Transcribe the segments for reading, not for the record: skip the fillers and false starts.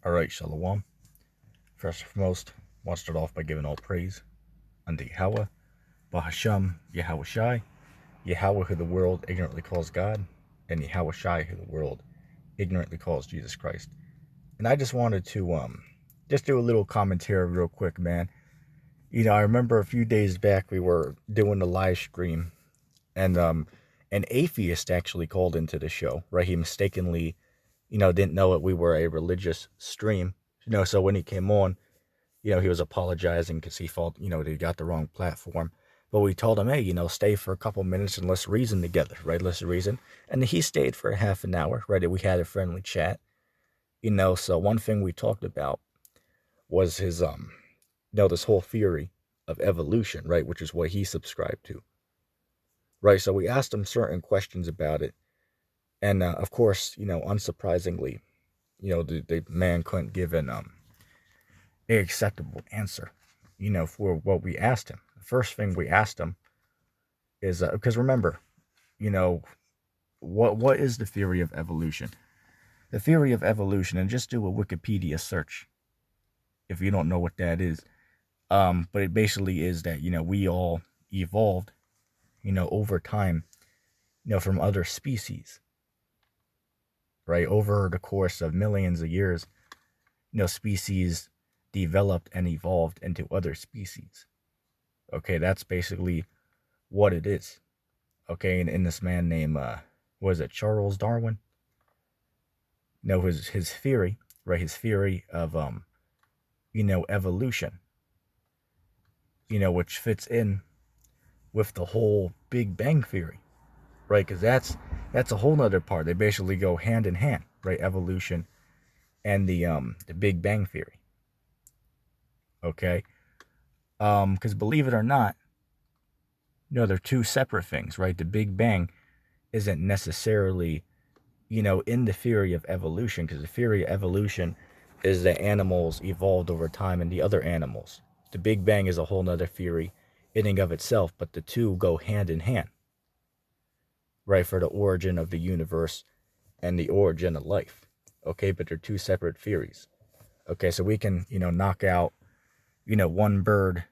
Alright, Shalom. First and foremost, I want to start off by giving all praise unto Yahweh, Bahasham, Yahweh Shai, Yahweh who the world ignorantly calls God, and Yahweh Shai who the world ignorantly calls Jesus Christ. And I just wanted to just do a little commentary real quick, man. I remember a few days back we were doing the live stream, and an atheist actually called into the show, right? He mistakenly, didn't know that we were a religious stream. So when he came on, he was apologizing because he felt, that he got the wrong platform. But we told him, hey, stay for a couple minutes and let's reason together, right? Let's reason. And he stayed for half an hour, right? We had a friendly chat, So one thing we talked about was his, this whole theory of evolution, right? Which is what he subscribed to, right? So we asked him certain questions about it. And, of course, unsurprisingly, the man couldn't give an acceptable answer, for what we asked him. The first thing we asked him is, because remember, what is the theory of evolution? The theory of evolution, and just do a Wikipedia search if you don't know what that is. But it basically is that, we all evolved, over time, from other species, right? Over the course of millions of years, species developed and evolved into other species. Okay, that's basically what it is. Okay, and this man named, was it Charles Darwin? His theory, right? His theory of, evolution, which fits in with the whole Big Bang theory, right? Because that's a whole nother part. They basically go hand in hand, right? Evolution and the Big Bang theory. Okay, because believe it or not, they're two separate things, right? The Big Bang isn't necessarily, in the theory of evolution, because the theory of evolution is that animals evolved over time and the other animals. The Big Bang is a whole nother theory in and of itself, but the two go hand in hand, right? For the origin of the universe and the origin of life. Okay, but they're two separate theories. Okay, so we can, knock out, one bird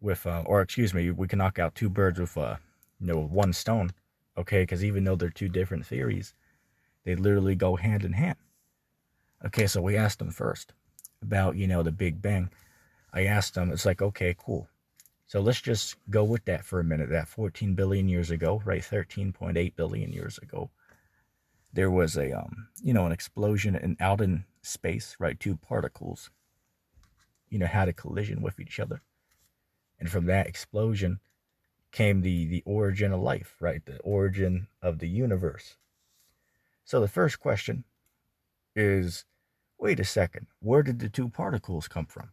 with, we can knock out two birds with, one stone. Okay, because even though they're two different theories, they literally go hand in hand. Okay, so we asked them first about, the Big Bang. I asked them, it's like, okay, cool. So let's just go with that for a minute. That 14 billion years ago, right? 13.8 billion years ago, there was a, an explosion out in space, right? Two particles, had a collision with each other. And from that explosion came the origin of life, right? The origin of the universe. So the first question is, wait a second, where did the two particles come from?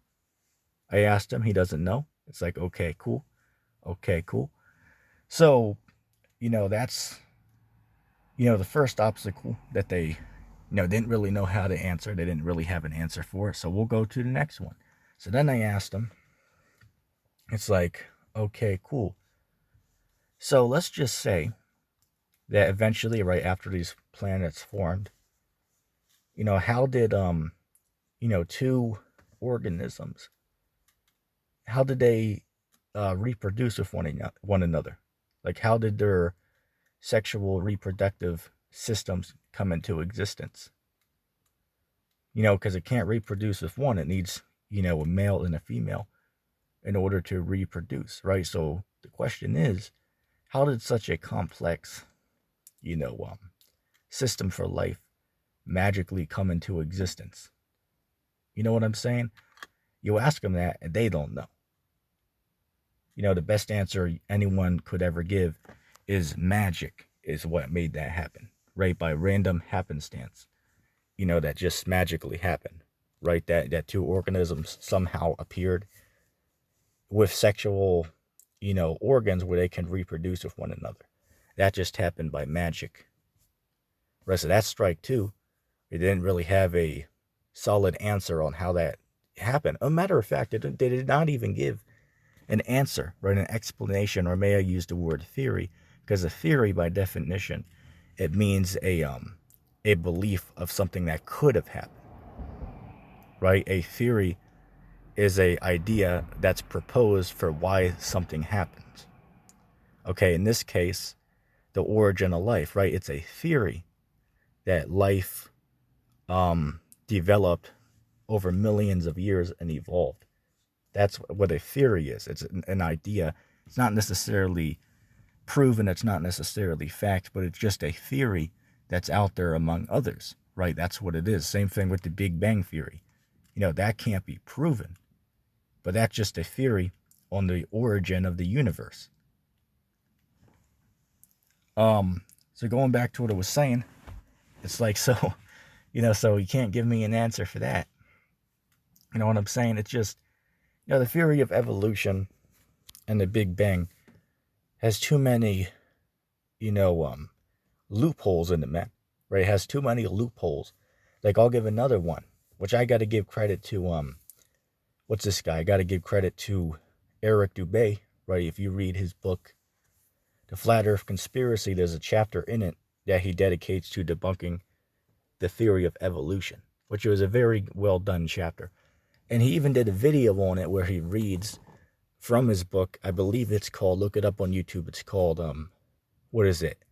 I asked him, he doesn't know. It's like, okay, cool. Okay, cool. So, that's, the first obstacle that they, didn't really know how to answer. They didn't really have an answer for it. So we'll go to the next one. So then I asked him, it's like, okay, cool. So let's just say that eventually, right after these planets formed, how did, two organisms, how did they reproduce with one another? Like, how did their sexual reproductive systems come into existence? Because it can't reproduce with one. It needs, a male and a female in order to reproduce, right? So the question is, how did such a complex, system for life magically come into existence? You know what I'm saying? You ask them that and they don't know. The best answer anyone could ever give is magic is what made that happen, right? By random happenstance, that just magically happened, right? That two organisms somehow appeared with sexual, organs where they can reproduce with one another. That just happened by magic. Right, so that's strike two. They didn't really have a solid answer on how that happened. A matter of fact, they did not even give an answer, right? An explanation, or may I use the word theory? Because a theory, by definition, it means a belief of something that could have happened. right? A theory is a idea that's proposed for why something happens. Okay, in this case, the origin of life, right? It's a theory that life developed over millions of years and evolved. That's what a theory is. It's an idea. It's not necessarily proven, it's not necessarily fact, but it's just a theory that's out there among others, right? That's what it is. Same thing with the Big Bang Theory. That can't be proven, but that's just a theory on the origin of the universe. So going back to what I was saying, it's like, so, so you can't give me an answer for that. You know what I'm saying? It's just, the theory of evolution and the Big Bang has too many, loopholes in it, man. Right? It has too many loopholes. Like, I'll give another one, which I got to give credit to, what's this guy? I got to give credit to Eric Dubay, right? If you read his book, The Flat Earth Conspiracy, there's a chapter in it that he dedicates to debunking the theory of evolution, which was a very well done chapter. And he even did a video on it where he reads from his book. I believe it's called, look it up on YouTube. It's called, what is it?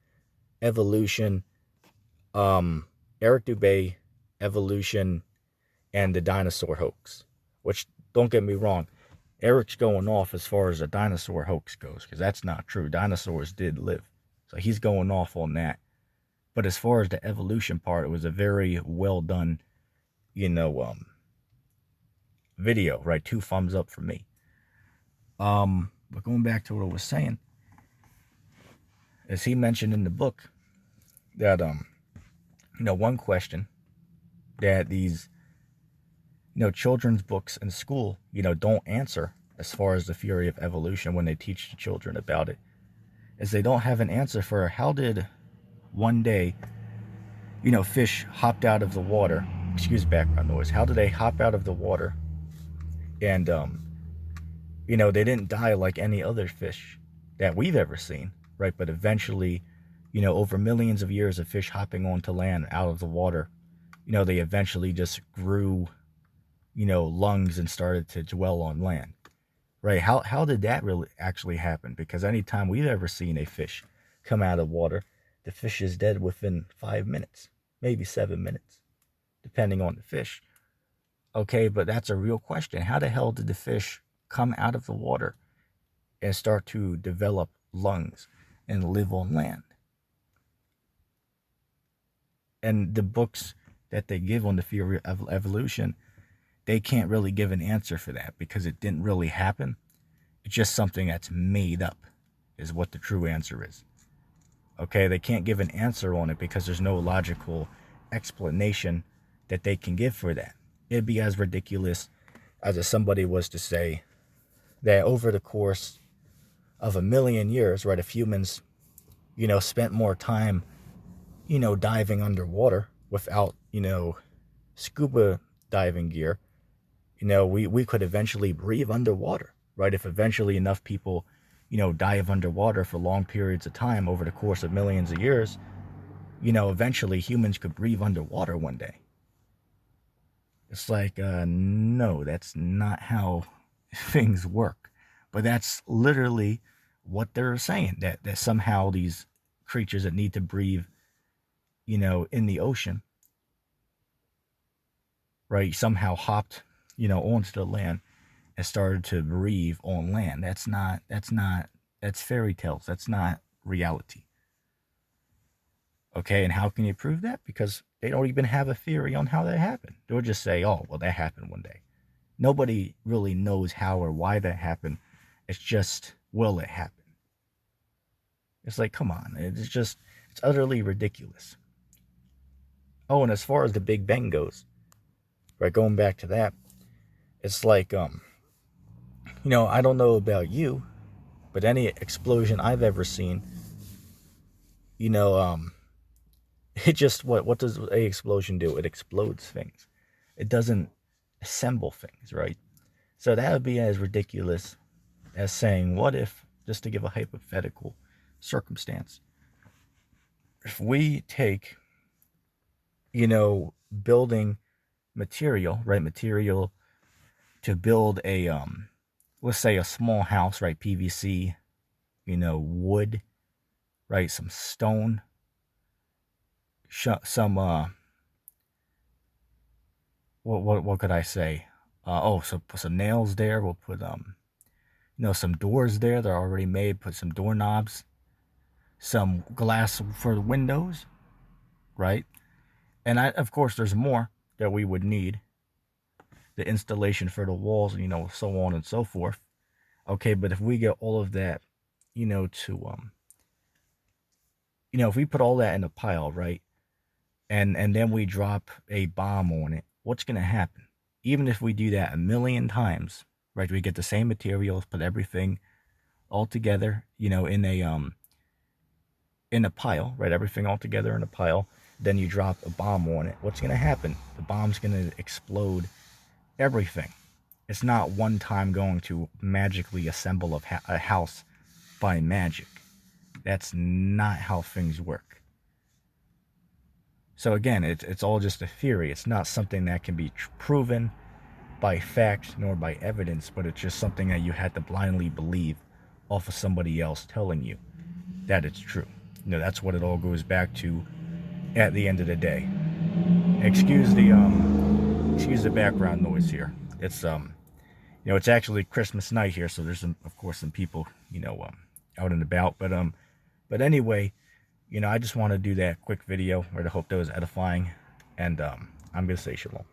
Evolution, Eric Dubay, Evolution, and the Dinosaur Hoax. Which, don't get me wrong, Eric's going off as far as the dinosaur hoax goes, because that's not true. Dinosaurs did live. So he's going off on that. But as far as the evolution part, it was a very well done, video, right? 2 thumbs up for me. But going back to what I was saying, as he mentioned in the book, that one question that these children's books in school don't answer as far as the theory of evolution when they teach the children about it, is they don't have an answer for how did one day fish hopped out of the water. Excuse background noise. How did they hop out of the water and they didn't die like any other fish that we've ever seen, right? But eventually, over millions of years of fish hopping onto land out of the water, they eventually just grew, lungs and started to dwell on land, right? How did that really actually happen? Because anytime we've ever seen a fish come out of water, the fish is dead within 5 minutes, maybe 7 minutes, depending on the fish. Okay, but that's a real question. How the hell did the fish come out of the water and start to develop lungs and live on land? And the books that they give on the theory of evolution, they can't really give an answer for that because it didn't really happen. It's just something that's made up, is what the true answer is. Okay, they can't give an answer on it because there's no logical explanation that they can give for that. It'd be as ridiculous as if somebody was to say that over the course of 1,000,000 years, right, if humans, spent more time, diving underwater without, scuba diving gear, we could eventually breathe underwater, right? If eventually enough people, dive underwater for long periods of time over the course of millions of years, eventually humans could breathe underwater one day. It's like, no, that's not how things work. But that's literally what they're saying, that somehow these creatures that need to breathe, in the ocean, right, somehow hopped, onto the land and started to breathe on land. That's fairy tales. That's not reality. Okay, and how can you prove that? Because they don't even have a theory on how that happened. They'll just say, oh, well, that happened one day. Nobody really knows how or why that happened. It's just, will it happen? It's like, come on. It's utterly ridiculous. Oh, and as far as the Big Bang goes, right, going back to that, it's like, I don't know about you, but any explosion I've ever seen, it just, what does a explosion do? It explodes things. It doesn't assemble things, right? So that would be as ridiculous as saying, what if, just to give a hypothetical circumstance, if we take, building material, right? Material to build a let's say a small house, right? PVC, wood, right? Some stone, some what could I say? So put some nails there. We'll put some doors there. They're already made. Put some doorknobs, some glass for the windows, right? And of course, there's more that we would need. The installation for the walls, so on and so forth. Okay, but if we get all of that, if we put all that in a pile, right, and then we drop a bomb on it, what's gonna happen? Even if we do that a million times, right, we get the same materials, put everything all together, in a pile, right, everything all together in a pile, then you drop a bomb on it, what's gonna happen? The bomb's gonna explode everything. It's not one time going to magically assemble a house by magic. That's not how things work. So again, it's all just a theory. It's not something that can be proven by fact nor by evidence, but it's just something that you had to blindly believe off of somebody else telling you that it's true. That's what it all goes back to at the end of the day. Excuse the background noise here. It's it's actually Christmas night here, so there's of course some people, out and about. But anyway, I just want to do that quick video. I hope that was edifying, and I'm gonna say shalom.